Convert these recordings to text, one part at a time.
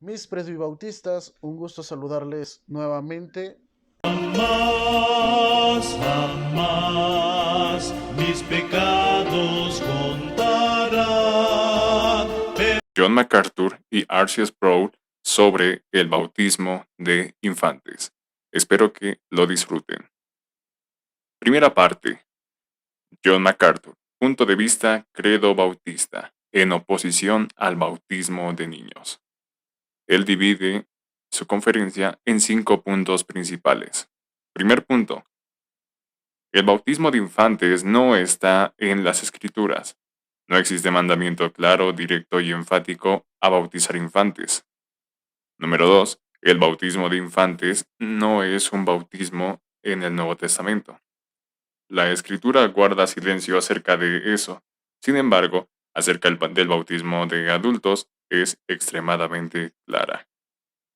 Mis presbibautistas, un gusto saludarles nuevamente. Jamás, jamás mis pecados contará. John MacArthur y R.C. Sproul sobre el bautismo de infantes. Espero que lo disfruten. Primera parte. John MacArthur. Punto de vista credo bautista, en oposición al bautismo de niños. Él divide su conferencia en 5 puntos principales. Primer punto. El bautismo de infantes no está en las escrituras. No existe mandamiento claro, directo y enfático a bautizar infantes. Número 2. El bautismo de infantes no es un bautismo en el Nuevo Testamento. La Escritura guarda silencio acerca de eso. Sin embargo, acerca del bautismo de adultos es extremadamente clara.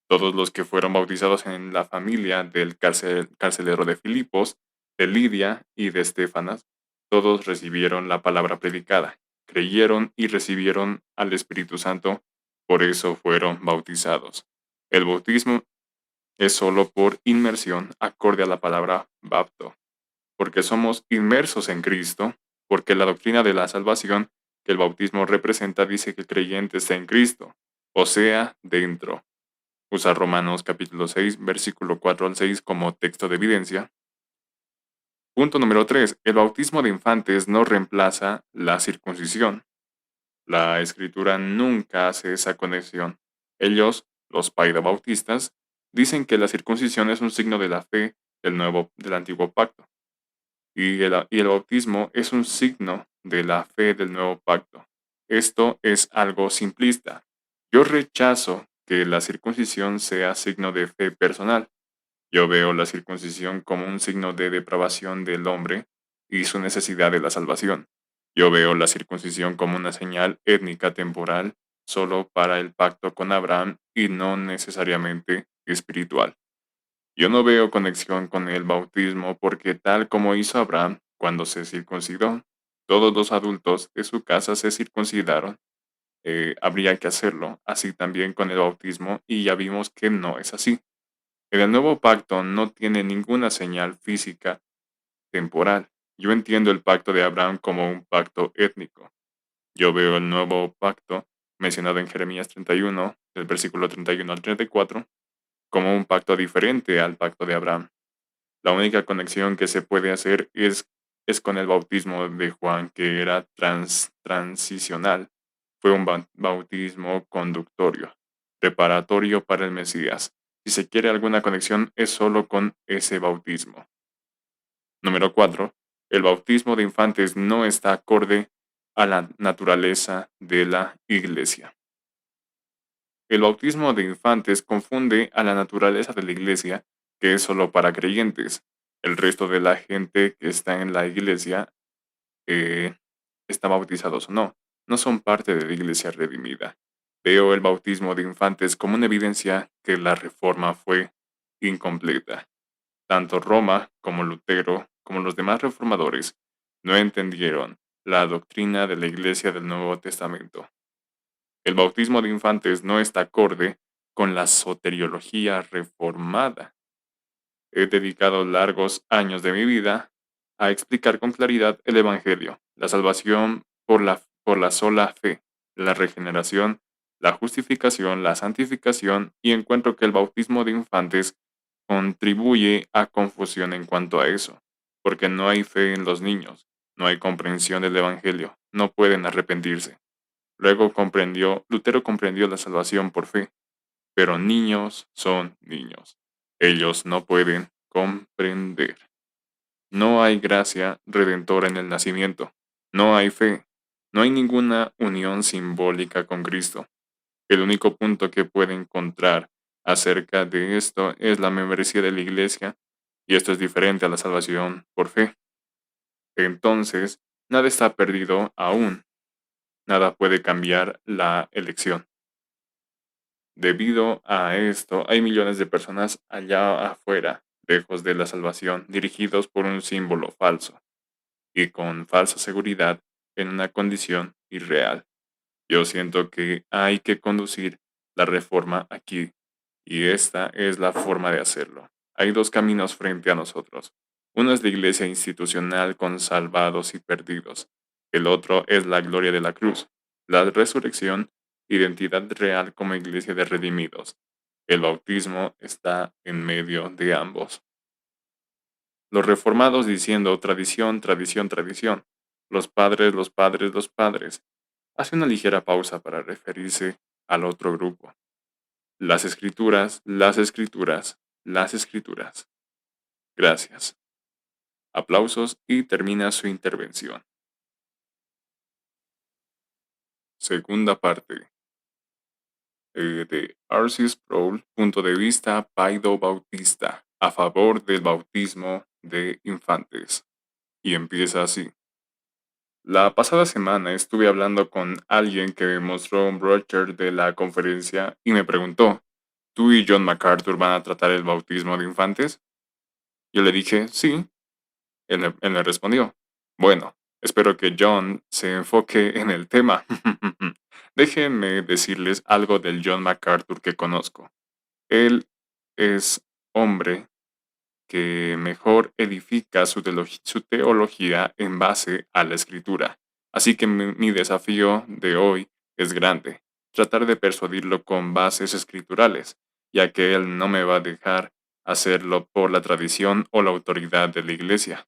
Todos los que fueron bautizados en la familia del carcelero de Filipos, de Lidia y de Estefanas, todos recibieron la palabra predicada, creyeron y recibieron al Espíritu Santo, por eso fueron bautizados. El bautismo es solo por inmersión acorde a la palabra bapto, porque somos inmersos en Cristo, porque la doctrina de la salvación que el bautismo representa dice que el creyente está en Cristo, o sea, dentro. Usa Romanos capítulo 6, versículo 4 al 6 como texto de evidencia. Punto número 3. El bautismo de infantes no reemplaza la circuncisión. La escritura nunca hace esa conexión. Ellos, los paidobautistas, dicen que la circuncisión es un signo de la fe del antiguo pacto, y el bautismo es un signo de la fe del nuevo pacto. Esto es algo simplista. Yo rechazo que la circuncisión sea signo de fe personal. Yo veo la circuncisión como un signo de depravación del hombre y su necesidad de la salvación. Yo veo la circuncisión como una señal étnica temporal solo para el pacto con Abraham y no necesariamente espiritual. Yo no veo conexión con el bautismo porque tal como hizo Abraham cuando se circuncidó, todos los adultos de su casa se circuncidaron, habría que hacerlo así también con el bautismo y ya vimos que no es así. En el nuevo pacto no tiene ninguna señal física temporal. Yo entiendo el pacto de Abraham como un pacto étnico. Yo veo el nuevo pacto mencionado en Jeremías 31, del versículo 31 al 34, como un pacto diferente al pacto de Abraham. La única conexión que se puede hacer es con el bautismo de Juan, que era transicional. Fue un bautismo conductorio, preparatorio para el Mesías. Si se quiere alguna conexión, es solo con ese bautismo. Número 4. El bautismo de infantes no está acorde a la naturaleza de la Iglesia. El bautismo de infantes confunde a la naturaleza de la Iglesia, que es solo para creyentes. El resto de la gente que está en la Iglesia, eh, está bautizados o no, no son parte de la Iglesia redimida. Veo el bautismo de infantes como una evidencia que la reforma fue incompleta. Tanto Roma como Lutero, como los demás reformadores, no entendieron la doctrina de la Iglesia del Nuevo Testamento. El bautismo de infantes no está acorde con la soteriología reformada. He dedicado largos años de mi vida a explicar con claridad el Evangelio, la salvación por la sola fe, la regeneración, la justificación, la santificación, y encuentro que el bautismo de infantes contribuye a confusión en cuanto a eso, porque no hay fe en los niños, no hay comprensión del Evangelio, no pueden arrepentirse. Luego Lutero comprendió la salvación por fe, pero niños son niños. Ellos no pueden comprender. No hay gracia redentora en el nacimiento. No hay fe. No hay ninguna unión simbólica con Cristo. El único punto que puede encontrar acerca de esto es la membresía de la iglesia, y esto es diferente a la salvación por fe. Entonces, nada está perdido aún. Nada puede cambiar la elección. Debido a esto, hay millones de personas allá afuera, lejos de la salvación, dirigidos por un símbolo falso y con falsa seguridad en una condición irreal. Yo siento que hay que conducir la reforma aquí, y esta es la forma de hacerlo. Hay dos caminos frente a nosotros. Uno es la iglesia institucional con salvados y perdidos. El otro es la gloria de la cruz, la resurrección, identidad real como iglesia de redimidos. El bautismo está en medio de ambos. Los reformados diciendo tradición, tradición, tradición. Los padres, los padres, los padres. Hace una ligera pausa para referirse al otro grupo. Las escrituras, las escrituras, las escrituras. Gracias. Aplausos y termina su intervención. Segunda parte de R.C. Sproul, punto de vista paido-bautista, a favor del bautismo de infantes. Y empieza así. La pasada semana estuve hablando con alguien que me mostró un brochure de la conferencia y me preguntó, ¿tú y John MacArthur van a tratar el bautismo de infantes? Yo le dije, sí. Él me respondió, bueno, espero que John se enfoque en el tema. Déjenme decirles algo del John MacArthur que conozco. Él es hombre que mejor edifica su teología en base a la escritura. Así que mi desafío de hoy es grande, tratar de persuadirlo con bases escriturales, ya que él no me va a dejar hacerlo por la tradición o la autoridad de la iglesia.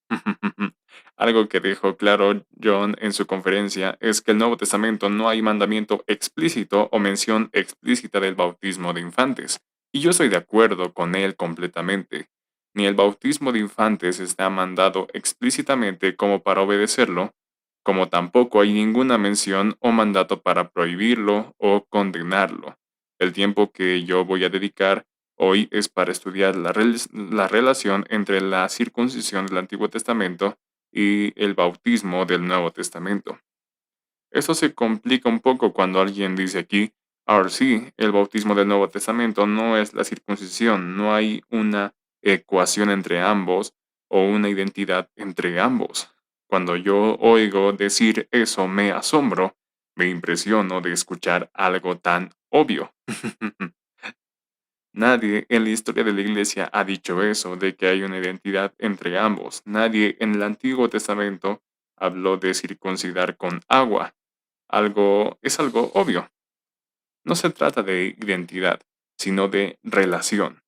Algo que dejó claro John en su conferencia es que en el Nuevo Testamento no hay mandamiento explícito o mención explícita del bautismo de infantes, y yo estoy de acuerdo con él completamente. Ni el bautismo de infantes está mandado explícitamente como para obedecerlo, como tampoco hay ninguna mención o mandato para prohibirlo o condenarlo. El tiempo que yo voy a dedicar hoy es para estudiar la relación entre la circuncisión del Antiguo Testamento y el bautismo del Nuevo Testamento. Eso se complica un poco cuando alguien dice aquí, ahora sí, el bautismo del Nuevo Testamento no es la circuncisión, no hay una ecuación entre ambos o una identidad entre ambos. Cuando yo oigo decir eso me asombro, me impresiono de escuchar algo tan obvio. Nadie en la historia de la Iglesia ha dicho eso, de que hay una identidad entre ambos. Nadie en el Antiguo Testamento habló de circuncidar con agua. Es algo obvio. No se trata de identidad, sino de relación,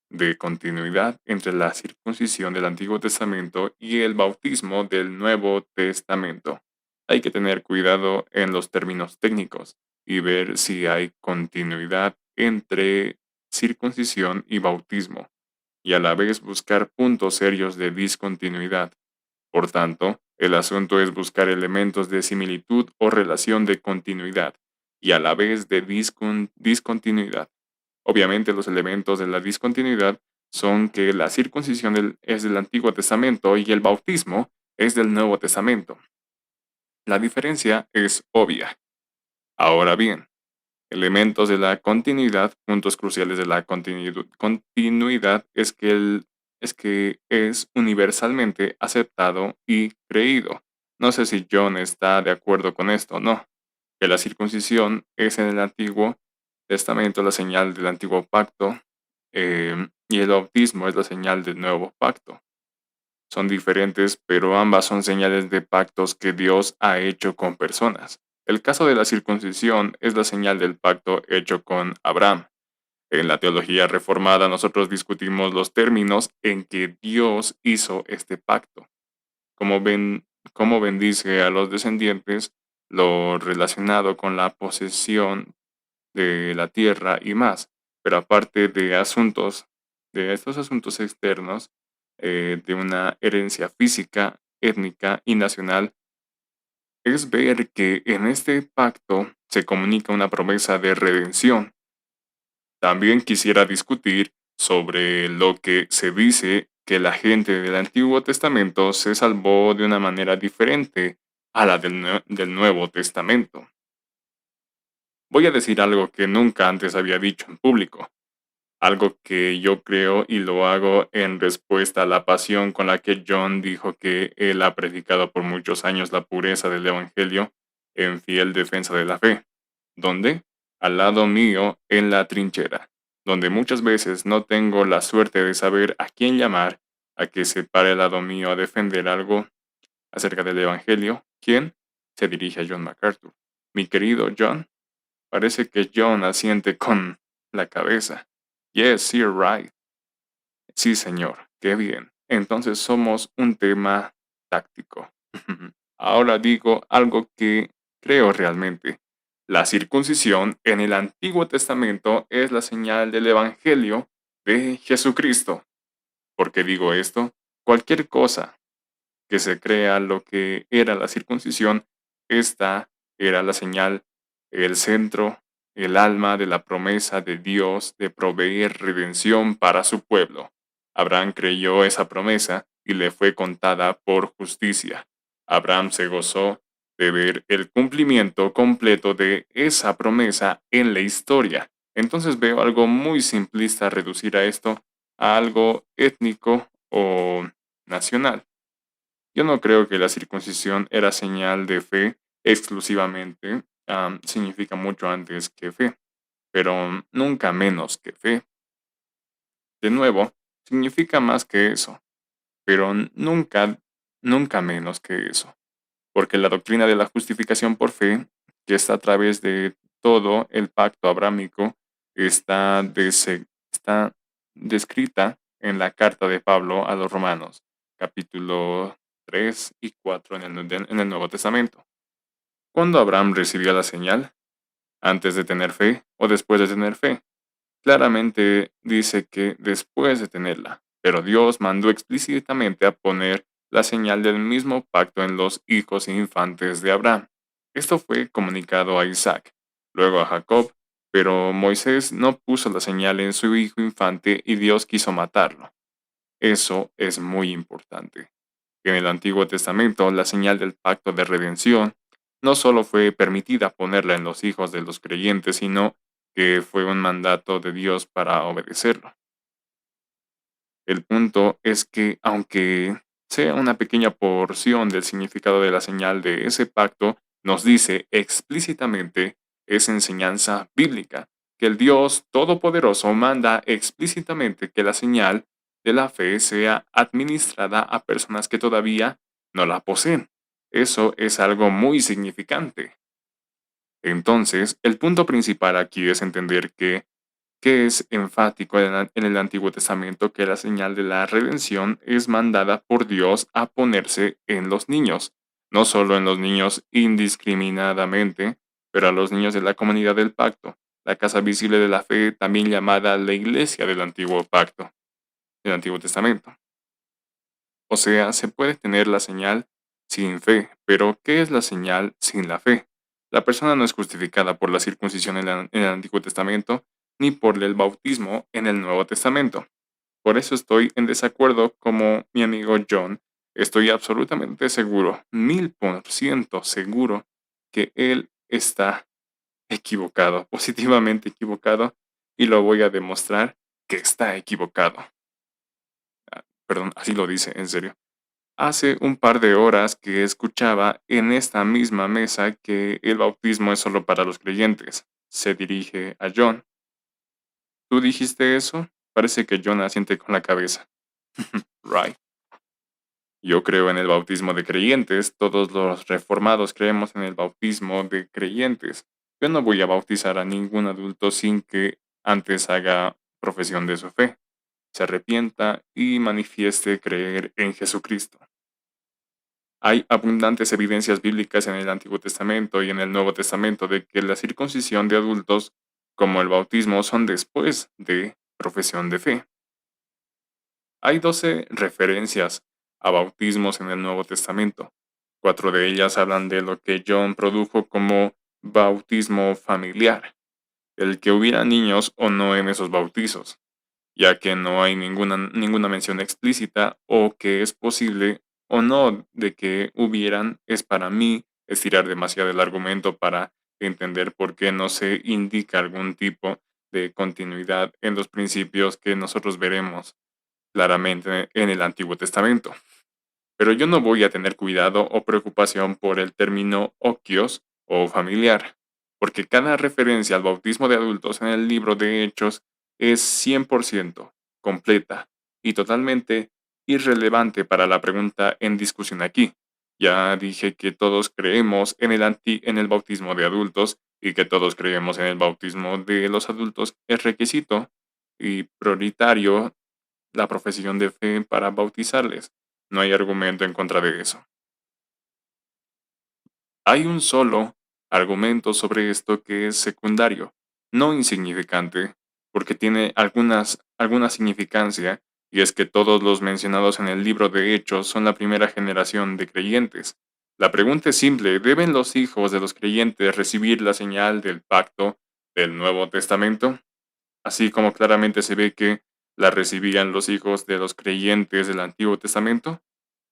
de continuidad entre la circuncisión del Antiguo Testamento y el bautismo del Nuevo Testamento. Hay que tener cuidado en los términos técnicos y ver si hay continuidad entre circuncisión y bautismo, y a la vez buscar puntos serios de discontinuidad. Por tanto, el asunto es buscar elementos de similitud o relación de continuidad y a la vez de discontinuidad. Obviamente los elementos de la discontinuidad son que la circuncisión es del Antiguo Testamento y el bautismo es del Nuevo Testamento. La diferencia es obvia. Ahora bien, elementos de la continuidad, puntos cruciales de la continuidad es que es universalmente aceptado y creído. No sé si John está de acuerdo con esto o no. Que la circuncisión es en el Antiguo Testamento la señal del Antiguo Pacto y el bautismo es la señal del Nuevo Pacto. Son diferentes, pero ambas son señales de pactos que Dios ha hecho con personas. El caso de la circuncisión es la señal del pacto hecho con Abraham. En la teología reformada nosotros discutimos los términos en que Dios hizo este pacto. Como cómo bendice a los descendientes, lo relacionado con la posesión de la tierra y más. Pero aparte de estos asuntos externos, de una herencia física, étnica y nacional, es ver que en este pacto se comunica una promesa de redención. También quisiera discutir sobre lo que se dice que la gente del Antiguo Testamento se salvó de una manera diferente a la del Nuevo Testamento. Voy a decir algo que nunca antes había dicho en público, algo que yo creo y lo hago en respuesta a la pasión con la que John dijo que él ha predicado por muchos años la pureza del Evangelio en fiel defensa de la fe. ¿Dónde? al lado mío en la trinchera, donde muchas veces no tengo la suerte de saber a quién llamar a que se pare al lado mío a defender algo acerca del Evangelio. ¿Quién? Se dirige a John MacArthur. Mi querido John. Parece que John asiente con la cabeza. Yes, sir, right. Sí, señor. Qué bien. Entonces somos un tema táctico. Ahora digo algo que creo realmente. La circuncisión en el Antiguo Testamento es la señal del Evangelio de Jesucristo. ¿Por qué digo esto? Cualquier cosa que se crea lo que era la circuncisión, esta era la señal, el centro, el alma de la promesa de Dios de proveer redención para su pueblo. Abraham creyó esa promesa y le fue contada por justicia. Abraham se gozó de ver el cumplimiento completo de esa promesa en la historia. Entonces veo algo muy simplista reducir a esto a algo étnico o nacional. Yo no creo que la circuncisión era señal de fe exclusivamente, significa mucho antes que fe, pero nunca menos que fe. De nuevo, significa más que eso, pero nunca menos que eso, porque la doctrina de la justificación por fe, que está a través de todo el pacto abrámico, está descrita en la carta de Pablo a los Romanos, capítulo 3 y 4 en el Nuevo Testamento. ¿Cuándo Abraham recibió la señal? ¿Antes de tener fe o después de tener fe? Claramente dice que después de tenerla, pero Dios mandó explícitamente a poner la señal del mismo pacto en los hijos e infantes de Abraham. Esto fue comunicado a Isaac, luego a Jacob, pero Moisés no puso la señal en su hijo infante y Dios quiso matarlo. Eso es muy importante. En el Antiguo Testamento, la señal del pacto de redención no solo fue permitida ponerla en los hijos de los creyentes, sino que fue un mandato de Dios para obedecerlo. El punto es que, aunque sea una pequeña porción del significado de la señal de ese pacto, nos dice explícitamente, es enseñanza bíblica, que el Dios Todopoderoso manda explícitamente que la señal de la fe sea administrada a personas que todavía no la poseen. Eso es algo muy significante. Entonces, el punto principal aquí es entender que es enfático en el Antiguo Testamento que la señal de la redención es mandada por Dios a ponerse en los niños, no solo en los niños indiscriminadamente, pero a los niños de la comunidad del pacto, la casa visible de la fe, también llamada la iglesia del Antiguo Pacto, del Antiguo Testamento. O sea, se puede tener la señal sin fe, pero ¿qué es la señal sin la fe? La persona no es justificada por la circuncisión en el Antiguo Testamento, ni por el bautismo en el Nuevo Testamento. Por eso estoy en desacuerdo como mi amigo John. Estoy absolutamente seguro, 1000% seguro, que él está equivocado, positivamente equivocado, y lo voy a demostrar que está equivocado. Perdón, así lo dice, en serio. Hace un par de horas que escuchaba en esta misma mesa que el bautismo es solo para los creyentes. Se dirige a John. ¿Tú dijiste eso? Parece que John asiente con la cabeza. Right. Yo creo en el bautismo de creyentes. Todos los reformados creemos en el bautismo de creyentes. Yo no voy a bautizar a ningún adulto sin que antes haga profesión de su fe, se arrepienta y manifieste creer en Jesucristo. Hay abundantes evidencias bíblicas en el Antiguo Testamento y en el Nuevo Testamento de que la circuncisión de adultos, como el bautismo, son después de profesión de fe. Hay 12 referencias a bautismos en el Nuevo Testamento. 4 de ellas hablan de lo que John produjo como bautismo familiar, el que hubiera niños o no en esos bautizos, ya que no hay ninguna mención explícita o que es posible o no de que hubieran, es para mí estirar demasiado el argumento para entender por qué no se indica algún tipo de continuidad en los principios que nosotros veremos claramente en el Antiguo Testamento. Pero yo no voy a tener cuidado o preocupación por el término okios o familiar. porque cada referencia al bautismo de adultos en el libro de Hechos es 100% completa y totalmente irrelevante para la pregunta en discusión aquí. Ya dije que todos creemos en en el bautismo de adultos y que todos creemos en el bautismo de los adultos es requisito y prioritario la profesión de fe para bautizarles. No hay argumento en contra de eso. Hay un solo argumento sobre esto que es secundario, no insignificante, porque tiene alguna significancia, y es que todos los mencionados en el libro de Hechos son la primera generación de creyentes. La pregunta es simple, ¿deben los hijos de los creyentes recibir la señal del pacto del Nuevo Testamento? Así como claramente se ve que la recibían los hijos de los creyentes del Antiguo Testamento.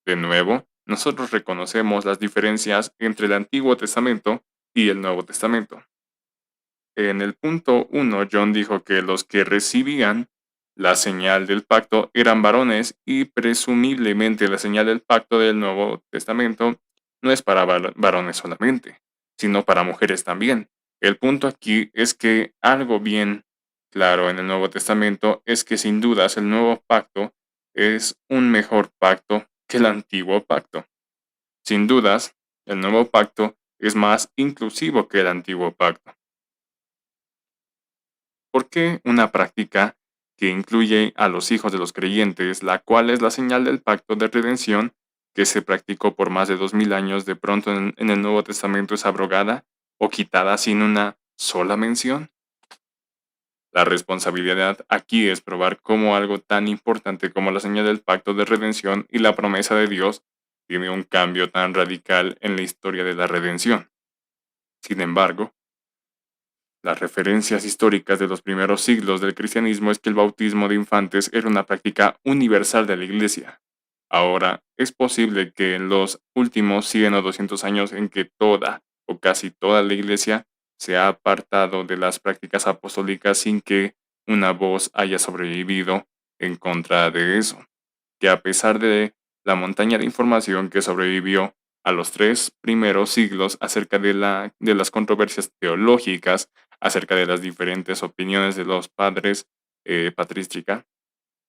De nuevo, nosotros reconocemos las diferencias entre el Antiguo Testamento y el Nuevo Testamento. En el punto 1, John dijo que los que recibían la señal del pacto eran varones y presumiblemente la señal del pacto del Nuevo Testamento no es para varones solamente, sino para mujeres también. El punto aquí es que algo bien claro en el Nuevo Testamento es que sin dudas el nuevo pacto es un mejor pacto que el antiguo pacto. Sin dudas, el nuevo pacto es más inclusivo que el antiguo pacto. ¿Por qué una práctica que incluye a los hijos de los creyentes, la cual es la señal del pacto de redención que se practicó por más de 2000 años, de pronto en el Nuevo Testamento es abrogada o quitada sin una sola mención? La responsabilidad aquí es probar cómo algo tan importante como la señal del pacto de redención y la promesa de Dios tiene un cambio tan radical en la historia de la redención. Sin embargo, las referencias históricas de los primeros siglos del cristianismo es que el bautismo de infantes era una práctica universal de la Iglesia. Ahora, es posible que en los últimos 100 o 200 años en que toda o casi toda la Iglesia se ha apartado de las prácticas apostólicas sin que una voz haya sobrevivido en contra de eso, que a pesar de la montaña de información que sobrevivió a los 3 primeros siglos acerca de las controversias teológicas, acerca de las diferentes opiniones de los padres patrística,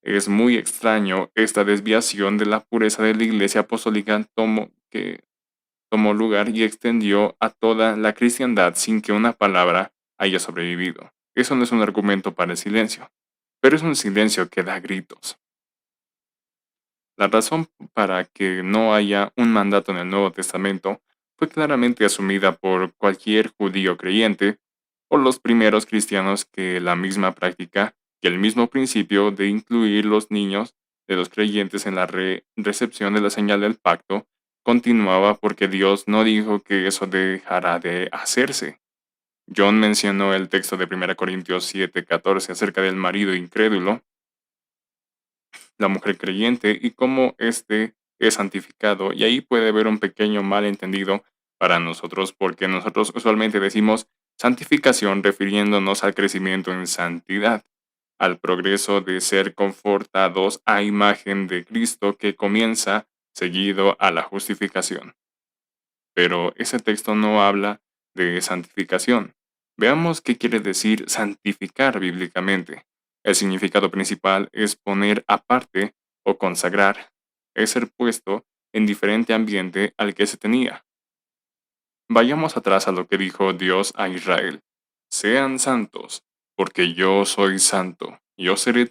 es muy extraño esta desviación de la pureza de la Iglesia apostólica que tomó lugar y extendió a toda la cristiandad sin que una palabra haya sobrevivido. Eso no es un argumento para el silencio, pero es un silencio que da gritos. La razón para que no haya un mandato en el Nuevo Testamento fue claramente asumida por cualquier judío creyente o los primeros cristianos que la misma práctica y el mismo principio de incluir los niños de los creyentes en la recepción de la señal del pacto continuaba porque Dios no dijo que eso dejara de hacerse. John mencionó el texto de 1 Corintios 7:14 acerca del marido incrédulo, la mujer creyente y cómo éste es santificado. Y ahí puede haber un pequeño malentendido para nosotros, porque nosotros usualmente decimos santificación refiriéndonos al crecimiento en santidad, al progreso de ser confortados a imagen de Cristo que comienza seguido a la justificación. Pero ese texto no habla de santificación. Veamos qué quiere decir santificar bíblicamente. El significado principal es poner aparte o consagrar, es ser puesto en diferente ambiente al que se tenía. Vayamos atrás a lo que dijo Dios a Israel. Sean santos, porque yo soy santo. Yo seré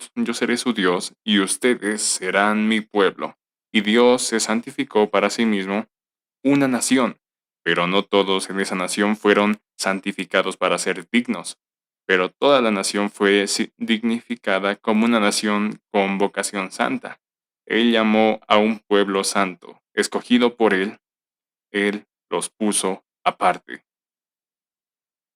su Dios, y ustedes serán mi pueblo. Y Dios se santificó para sí mismo una nación, pero no todos en esa nación fueron santificados para ser dignos, pero toda la nación fue dignificada como una nación con vocación santa. Él llamó a un pueblo santo, escogido por él los puso aparte.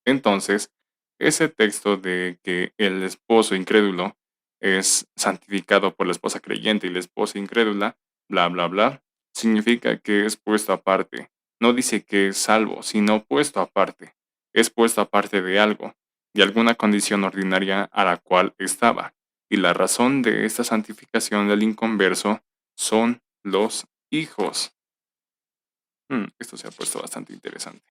Entonces, ese texto de que el esposo incrédulo es santificado por la esposa creyente y la esposa incrédula, bla, bla, bla, significa que es puesto aparte. No dice que es salvo, sino puesto aparte. Es puesto aparte de algo, de alguna condición ordinaria a la cual estaba. Y la razón de esta santificación del inconverso son los hijos. Esto se ha puesto bastante interesante.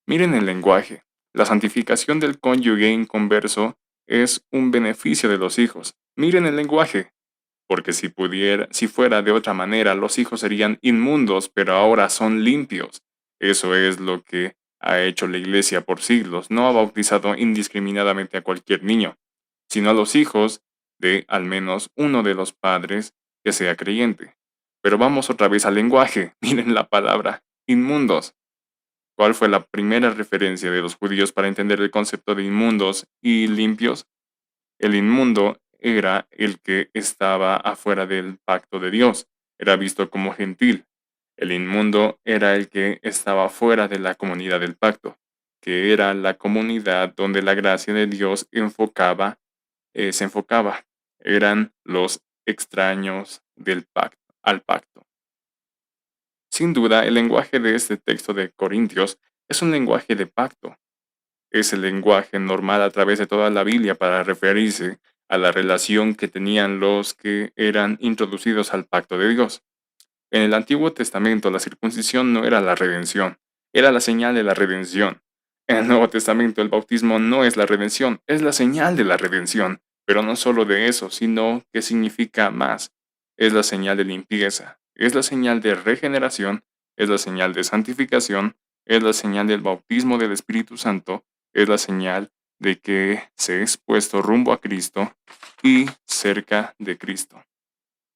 Miren el lenguaje. La santificación del cónyuge inconverso es un beneficio de los hijos. Miren el lenguaje. Porque si fuera de otra manera, los hijos serían inmundos, pero ahora son limpios. Eso es lo que ha hecho la Iglesia por siglos. No ha bautizado indiscriminadamente a cualquier niño, sino a los hijos de al menos uno de los padres que sea creyente. Pero vamos otra vez al lenguaje. Miren la palabra, inmundos. ¿Cuál fue la primera referencia de los judíos para entender el concepto de inmundos y limpios? El inmundo era el que estaba afuera del pacto de Dios, era visto como gentil. El inmundo era el que estaba fuera de la comunidad del pacto, que era la comunidad donde la gracia de Dios se enfocaba. Eran los extraños al pacto. Sin duda, el lenguaje de este texto de Corintios es un lenguaje de pacto. Es el lenguaje normal a través de toda la Biblia para referirse a la relación que tenían los que eran introducidos al pacto de Dios. En el Antiguo Testamento la circuncisión no era la redención, era la señal de la redención. En el Nuevo Testamento el bautismo no es la redención, es la señal de la redención. Pero no solo de eso, sino que significa más. Es la señal de limpieza, es la señal de regeneración, es la señal de santificación, es la señal del bautismo del Espíritu Santo, es la señal de que se es puesto rumbo a Cristo y cerca de Cristo.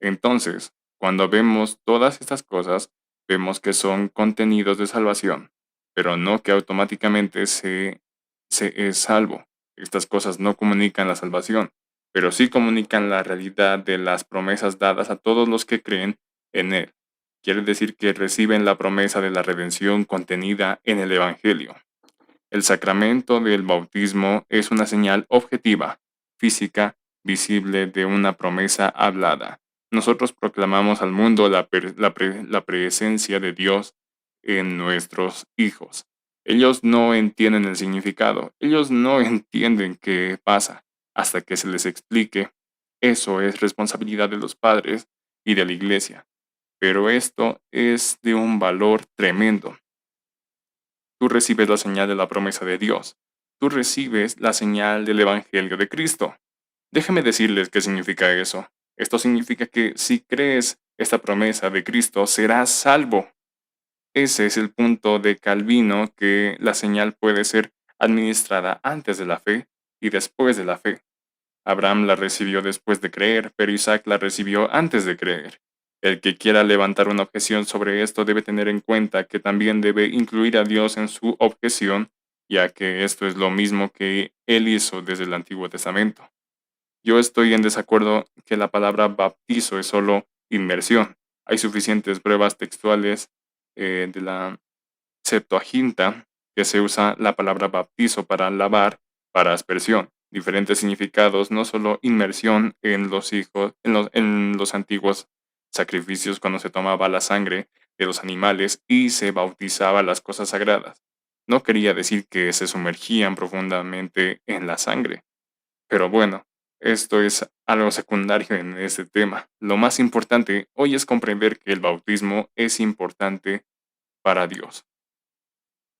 Entonces, cuando vemos todas estas cosas, vemos que son contenidos de salvación, pero no que automáticamente se es salvo. Estas cosas no comunican la salvación, pero sí comunican la realidad de las promesas dadas a todos los que creen en Él. Quiere decir que reciben la promesa de la redención contenida en el Evangelio. El sacramento del bautismo es una señal objetiva, física, visible de una promesa hablada. Nosotros proclamamos al mundo la presencia de Dios en nuestros hijos. Ellos no entienden el significado, ellos no entienden qué pasa hasta que se les explique. Eso es responsabilidad de los padres y de la iglesia. Pero esto es de un valor tremendo. Tú recibes la señal de la promesa de Dios. Tú recibes la señal del Evangelio de Cristo. Déjenme decirles qué significa eso. Esto significa que si crees esta promesa de Cristo, serás salvo. Ese es el punto de Calvino, que la señal puede ser administrada antes de la fe y después de la fe. Abraham la recibió después de creer, pero Isaac la recibió antes de creer. El que quiera levantar una objeción sobre esto debe tener en cuenta que también debe incluir a Dios en su objeción, ya que esto es lo mismo que él hizo desde el Antiguo Testamento. Yo estoy en desacuerdo que la palabra bautizo es solo inmersión. Hay suficientes pruebas textuales de la Septuaginta que se usa la palabra bautizo para lavar, para aspersión. Diferentes significados, no solo inmersión en los antiguos sacrificios cuando se tomaba la sangre de los animales y se bautizaba las cosas sagradas. No quería decir que se sumergían profundamente en la sangre. Pero bueno, esto es algo secundario en este tema. Lo más importante hoy es comprender que el bautismo es importante para Dios.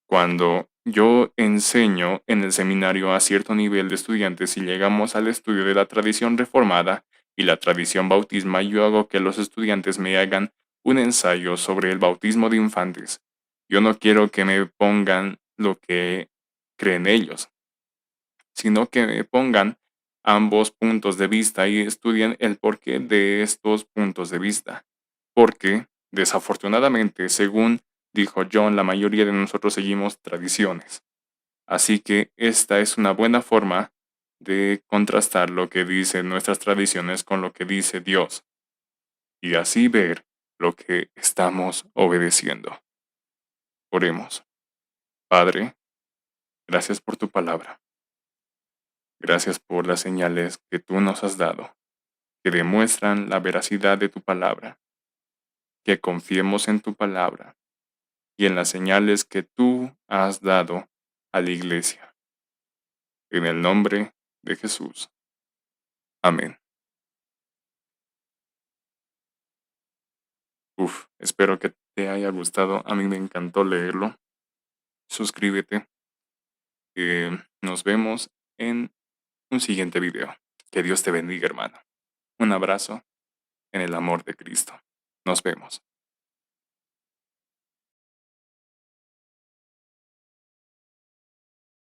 Cuando yo enseño en el seminario a cierto nivel de estudiantes y llegamos al estudio de la tradición reformada y la tradición bautisma, yo hago que los estudiantes me hagan un ensayo sobre el bautismo de infantes. Yo no quiero que me pongan lo que creen ellos, sino que me pongan ambos puntos de vista y estudien el porqué de estos puntos de vista. Porque, desafortunadamente, según dijo John, la mayoría de nosotros seguimos tradiciones. Así que esta es una buena forma de contrastar lo que dicen nuestras tradiciones con lo que dice Dios, y así ver lo que estamos obedeciendo. Oremos. Padre, gracias por tu palabra. Gracias por las señales que tú nos has dado, que demuestran la veracidad de tu palabra, que confiemos en tu palabra y en las señales que tú has dado a la iglesia. En el nombre de Jesús. Amén. Espero que te haya gustado. A mí me encantó leerlo. suscríbete. Nos vemos en un siguiente video. Que Dios te bendiga, hermano. Un abrazo en el amor de Cristo. Nos vemos.